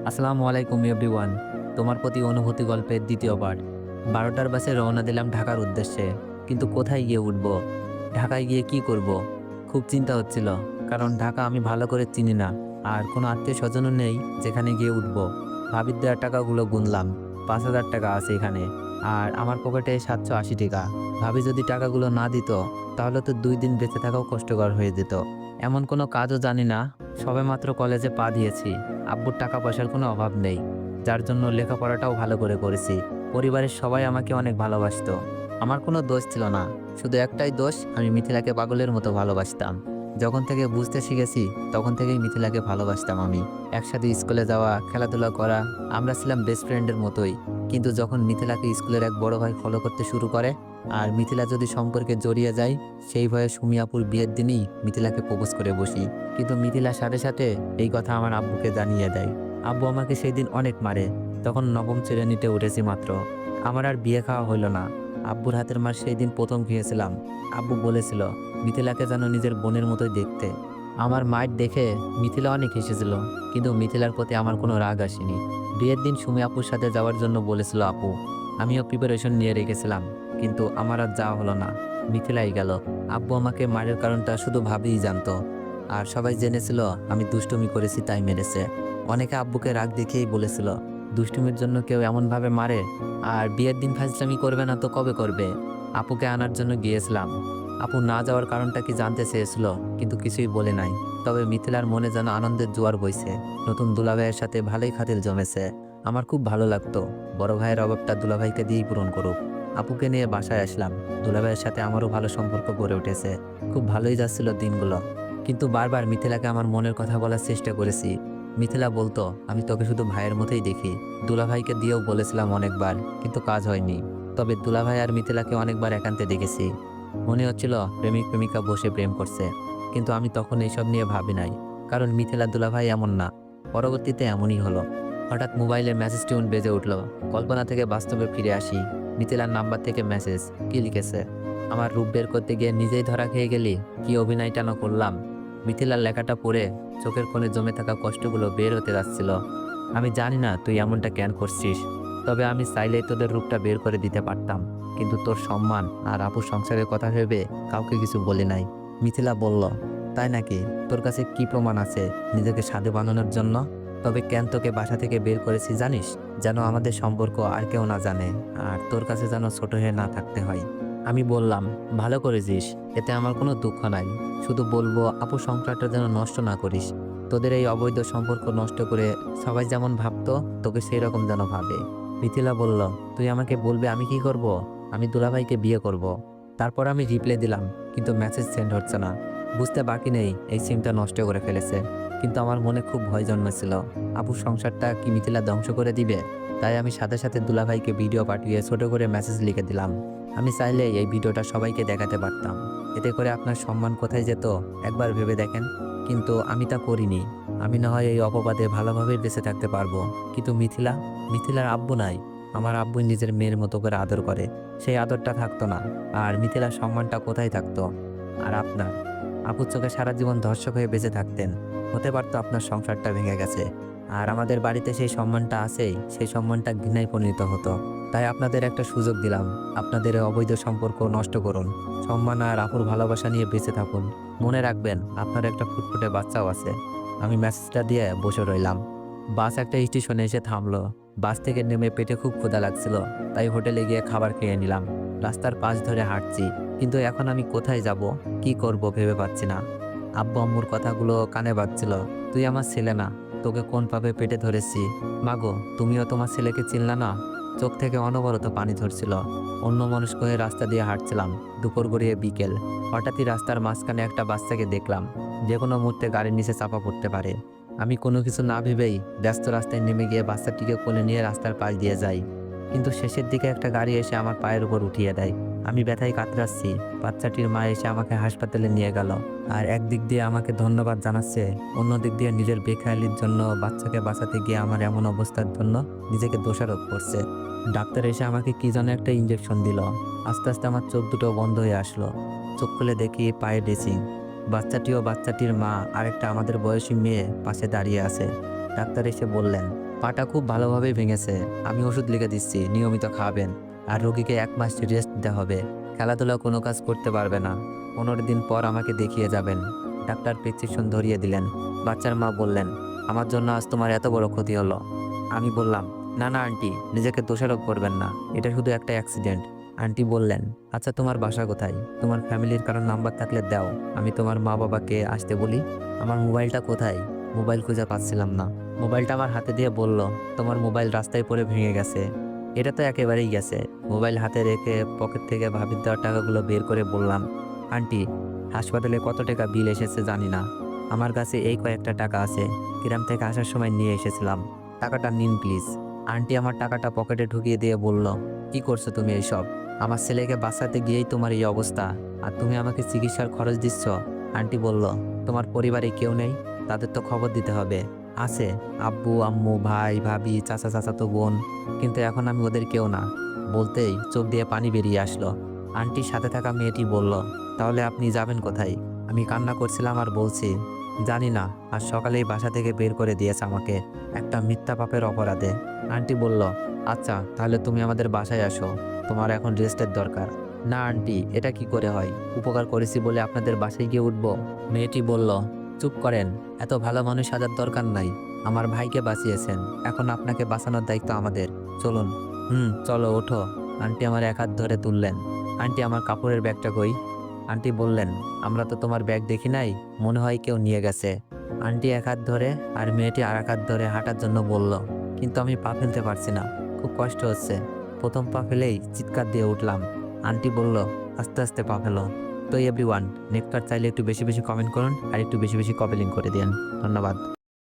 আসসালামু আলাইকুম এভরিওয়ান। তোমার প্রতি অনুভূতি গল্পের দ্বিতীয় পার্ট। 12টার বাসে রওনা দিলাম ঢাকার উদ্দেশ্যে। কিন্তু কোথায় গিয়ে উঠব, ঢাকায় গিয়ে কি করব, খুব চিন্তা হচ্ছিল। কারণ ঢাকা আমি ভালো করে চিনি না, আর কোনো আত্মীয় স্বজনও নেই যেখানে গিয়ে উঠব। ভাবির দেওয়ার টাকাগুলো গুনলাম, 5,000 টাকা আছে এখানে, আর আমার পকেটে 780 টাকা। ভাবি যদি টাকাগুলো না দিত তাহলে তো 2 দিন বেঁচে থাকাও কষ্টকর হয়ে যেত। এমন কোনো কাজও জানি না, সবেমাত্র কলেজে পা দিয়েছি। আব্বুর টাকা পয়সার কোনো অভাব নেই, যার জন্য লেখাপড়াটাও ভালো করে করেছি। পরিবারের সবাই আমাকে অনেক ভালোবাসতো। আমার কোনো দোষ ছিল না, শুধু একটাই দোষ, আমি মিথিলাকে পাগলের মতো ভালোবাসতাম। যখন থেকে বুঝতে শিখেছি তখন থেকেই মিথিলাকে ভালোবাসতাম আমি। একসাথে স্কুলে যাওয়া, খেলাধুলা করা, আমরা ছিলাম বেস্ট ফ্রেন্ডের মতোই। কিন্তু যখন মিথিলাকে স্কুলের এক বড় ভাই ফলো করতে শুরু করে, আর মিথিলা যদি সম্পর্কে জড়িয়ে যায়, সেই ভয়ে সুমি আপুর বিয়ের দিনই মিথিলাকে প্রপোজ করে বসি। কিন্তু মিথিলার সাথে সাথে এই কথা আমার আব্বুকে জানিয়ে দেয়। আব্বু আমাকে সেই দিন অনেক মারে। তখন নবম শ্রেণীতে উঠেছি মাত্র। আমার আর বিয়ে খাওয়া হইল না। আব্বুর হাতের মার সেই দিন প্রথম খেয়েছিলাম। আব্বু বলেছিল মিথিলাকে যেন নিজের বোনের মতোই দেখতে। আমার মায়ের দেখে মিথিলা অনেক হেসেছিল, কিন্তু মিথিলার প্রতি আমার কোনো রাগ আসেনি। বিয়ের দিন সুমি আপুর সাথে যাওয়ার জন্য বলেছিল আপু। আমিও প্রিপারেশন নিয়ে রেখেছিলাম, কিন্তু আমার আর যাওয়া হলো না। মিথিলাই গেল। আব্বু আমাকে মারের কারণটা শুধু ভাবিই জানতো, আর সবাই জেনেছিল আমি দুষ্টুমি করেছি তাই মেরেছে। অনেকে আব্বুকে রাগ দেখিয়েই বলেছিল দুষ্টুমির জন্য কেউ এমনভাবে মারে, আর বিয়ের দিন ফাজলামি করবে না তো কবে করবে। আপুকে আনার জন্য গিয়েছিলাম। আপু না যাওয়ার কারণটা কি জানতে চেয়েছিল, কিন্তু কিছুই বলে নাই। তবে মিথিলার মনে যেন আনন্দের জোয়ার বইছে। নতুন দুলাভাইয়ের সাথে ভালোই খাতির জমেছে। আমার খুব ভালো লাগতো বড় ভাইয়ের অভাবটা দুলাভাইকে দিয়েই পূরণ করুক। আপুকে নিয়ে বাসায় আসলাম। দুলাভাইয়ের সাথে আমারও ভালো সম্পর্ক গড়ে উঠেছে। খুব ভালোই যাচ্ছিল দিনগুলো। কিন্তু বারবার মিথিলাকে আমার মনের কথা বলার চেষ্টা করেছি। মিথিলা বলতো আমি তোকে শুধু ভাইয়ের মতোই দেখি। দুলাভাইকে দিয়েও বলেছিলাম অনেকবার, কিন্তু কাজ হয়নি। তবে দুলাভাই আর মিথিলাকে অনেকবার একান্তে দেখেছি। মনে হচ্ছিল প্রেমিক প্রেমিকা বসে প্রেম করছে। কিন্তু আমি তখন এইসব নিয়ে ভাবি নাই, কারণ মিথিলা দুলাভাই এমন না। পরবর্তীতে এমনই হলো। হঠাৎ মোবাইলের মেসেজ টিউন বেজে উঠলো। কল্পনা থেকে বাস্তবে ফিরে আসি। মিথিলার নাম্বার থেকে মেসেজ। কি লিখেছে? আমার রূপ বের করতে গিয়ে নিজেই ধরা খেয়ে গেলি, কি অভিনয়টা না করলাম। মিথিলার লেখাটা পড়ে চোখের কোণে জমে থাকা কষ্টগুলো বের হতে যাচ্ছিল। আমি জানি না তুই এমনটা কেন করছিস, তবে আমি চাইলেই তোদের রূপটা বের করে দিতে পারতাম। কিন্তু তোর সম্মান আর আপুর সংসারের কথা ভেবে কাউকে কিছু বলি নাই। মিথিলা বলল, তাই নাকি? তোর কাছে কি প্রমাণ আছে নিজেকে সাধু বানানোর জন্য? তবে কেন তোকে বাসা থেকে বের করেছি জানিস? যেন আমাদের সম্পর্ক আর কেউ না জানে, আর তোর কাছে যেন ছোট হয়ে না থাকতে হয়। আমি বললাম, ভালো করেছিস, এতে আমার কোনো দুঃখ নাই। শুধু বলবো আপুর সংসারটা যেন নষ্ট না করিস। তোদের এই অবৈধ সম্পর্ক নষ্ট করে সবাই যেমন ভাবতো তোকে সেই রকম যেন ভাবে। মিথিলা বলল, তুই আমাকে বলবে আমি কি করব? আমি দুলাভাইকে বিয়ে করব। তারপর আমি রিপ্লাই দিলাম, কিন্তু মেসেজ সেন্ড হচ্ছে না। বুঝতে বাকি নেই এই সিমটা নষ্ট করে ফেলেছে। কিন্তু আমার মনে খুব ভয় জন্মেছিল, আপুর সংসারটা কি মিথিলা ধ্বংস করে দিবে। তাই আমি সাথে সাথে দুলাভাইকে ভিডিও পাঠিয়ে ছোট করে মেসেজ লিখে দিলাম। আমি চাইলে এই ভিডিওটা সবাইকে দেখাতে পারতাম, এতে করে আপনার সম্মান কোথায় যেত একবার ভেবে দেখেন। কিন্তু আমি তা করিনি। আমি না হয় এই অপবাদে ভালোভাবে বেঁচে থাকতে পারবো, কিন্তু মিথিলার আব্বু নাই। আমার আব্বু নিজের মেয়ের মতো করে আদর করে, সেই আদরটা থাকতো না। আর মিথিলার সম্মানটা কোথায় থাকতো? আর আপনার আপুর চোখে সারা জীবন ধর্ষক হয়ে বেঁচে থাকতেন। হতে পারতো আপনার সংসারটা ভেঙে গেছে, আর আমাদের বাড়িতে সেই সম্মানটা আছেই, সেই সম্মানটা ঘৃণায় পরিণত হতো। তাই আপনাদের একটা সুযোগ দিলাম, আপনাদের এই অবৈধ সম্পর্ক নষ্ট করুন। সম্মান আর আপুর ভালোবাসা নিয়ে বেঁচে থাকুন। মনে রাখবেন আপনার একটা ফুটফুটে বাচ্চাও আছে। আমি মেসেজটা দিয়ে বসে রইলাম। বাস একটা স্টেশনে এসে থামলো। বাস থেকে নেমে পেটে খুব ক্ষুধা লাগছিল, তাই হোটেলে গিয়ে খাবার খেয়ে নিলাম। রাস্তার পাশ ধরে হাঁটছি, কিন্তু এখন আমি কোথায় যাব, কি করব ভেবে পাচ্ছি না। আব্বু আম্মুর কথাগুলো কানে বাজছিল। তুই আমার ছেলে না, তোকে কোন পাবে পেটে ধরেছি। মাগো, তুমিও তোমার ছেলেকে চিনলা না? চোখ থেকে অনবরত পানি ঝরছিল। অন্য মনস্ক হয়ে রাস্তা দিয়ে হাঁটছিলাম। দুপুর গড়িয়ে বিকেল। হঠাৎই রাস্তার মাঝখানে একটা বাচ্চাকে দেখলাম, যে কোনো মুহূর্তে গাড়ির নিচে চাপা পড়তে পারে। আমি কোনো কিছু না ভেবেই ব্যস্ত রাস্তায় নেমে গিয়ে বাচ্চাটিকে কোলে নিয়ে রাস্তার পাশ দিয়ে যাই। কিন্তু শেষের দিকে একটা গাড়ি এসে আমার পায়ের উপর উঠিয়ে দেয়। আমি ব্যথায় কাতরাচ্ছি। বাচ্চাটির মা এসে আমাকে হাসপাতালে নিয়ে গেল, আর একদিক দিয়ে আমাকে ধন্যবাদ জানাচ্ছে, অন্য দিক দিয়ে নিজের বেখেয়ালির জন্য বাচ্চাকে বাঁচাতে গিয়ে আমার এমন অবস্থার জন্য নিজেকে দোষারোপ করছে। ডাক্তার এসে আমাকে কি যেন একটা ইঞ্জেকশন দিল। আস্তে আস্তে আমার চোখ দুটো বন্ধ হয়ে আসলো। চোখ খুলে দেখি পায়ে ড্রেসিং। বাচ্চাটিও বাচ্চাটির মা আরেকটা আমাদের বয়সী মেয়ে পাশে দাঁড়িয়ে আছে। ডাক্তার এসে বললেন, পাটা খুব ভালোভাবে ভেঙেছে। আমি ওষুধ লিখে দিচ্ছি, নিয়মিত খাবেন। আর রোগীকে 1 মাস রেস্ট দিতে হবে। খেলাধুলা কোনো কাজ করতে পারবে না। 15 দিন পর আমাকে দেখিয়ে যাবেন। ডাক্তার প্রেসক্রিপশন ধরিয়ে দিলেন। বাচ্চার মা বললেন, আমার জন্য আজ তোমার এত বড় ক্ষতি হলো। আমি বললাম, না না আন্টি, নিজেকে দোষারোপ করবেন না, এটা শুধু একটা অ্যাক্সিডেন্ট। আন্টি বললেন, আচ্ছা তোমার বাসা কোথায়? তোমার ফ্যামিলির কারোর নাম্বার থাকলে দাও, আমি তোমার মা বাবাকে আসতে বলি। আমার মোবাইলটা কোথায়? মোবাইল খুঁজে পাচ্ছিলাম না। মোবাইলটা আমার হাতে দিয়ে বলল, তোমার মোবাইল রাস্তায় পড়ে ভেঙে গেছে। এটা তো একেবারেই গেছে। মোবাইল হাতে রেখে পকেট থেকে ভাবির দেওয়া টাকাগুলো বের করে বললাম, আন্টি, হাসপাতালে কত টাকা বিল এসেছে জানি না। আমার কাছে এই কয়েকটা টাকা আছে, গ্রাম থেকে আসার সময় নিয়ে এসেছিলাম। টাকাটা নিন প্লিজ। আন্টি আমার টাকাটা পকেটে ঢুকিয়ে দিয়ে বলল, কি করছো তুমি এইসব? আমার ছেলেকে বাঁচাতে গিয়েই তোমার এই অবস্থা, আর তুমি আমাকে চিকিৎসার খরচ দিচ্ছ। আন্টি বলল, তোমার পরিবারে কেউ নেই? তাদের তো খবর দিতে হবে। আছে, আব্বু আম্মু ভাই ভাবি চাচা চাচাতো বোন, কিন্তু এখন আমি ওদের কেউ না। বলতেই চোখ দিয়ে পানি বেরিয়ে আসলো। আন্টির সাথে থাকা মেয়েটি বলল, তাহলে আপনি যাবেন কোথায়? আমি কান্না করছিলাম আর বলছি, জানি না। আর সকালেই বাসা থেকে বের করে দিয়েছে আমাকে, একটা মিথ্যা পাপের অপরাধে। আন্টি বলল, আচ্ছা তাহলে তুমি আমাদের বাসায় আসো, তোমার এখন রেস্টের দরকার। না আন্টি, এটা কি করে হয়? উপকার করেছি বলে আপনাদের বাসায় গিয়ে উঠবো? মেয়েটি বলল, চুপ করেন, এত ভালো মানুষ সাজার দরকার নাই। আমার ভাইকে বাঁচিয়েছেন, এখন আপনাকে বাঁচানোর দায়িত্ব আমাদের। চলুন। চলো ওঠো। আন্টি আমার 1 হাত ধরে তুললেন। আন্টি আমার কাপড়ের ব্যাগটা কই? আন্টি বললেন, আমরা তো তোমার ব্যাগ দেখি নাই, মনে হয় কেউ নিয়ে গেছে। আন্টি 1 হাত ধরে আর মেয়েটি আর 1 হাত ধরে হাঁটার জন্য বলল, কিন্তু আমি পা ফেলতে পারছি না, খুব কষ্ট হচ্ছে। প্রথম পা ফেলেই চিৎকার দিয়ে উঠলাম। আন্টি বলল, আস্তে আস্তে পা ফেলো। তো এভরিওয়ান, নেক্সট চাইলে একটু বেশি বেশি কমেন্ট করুন আর একটু বেশি বেশি কমেন্ট করে দিন। ধন্যবাদ।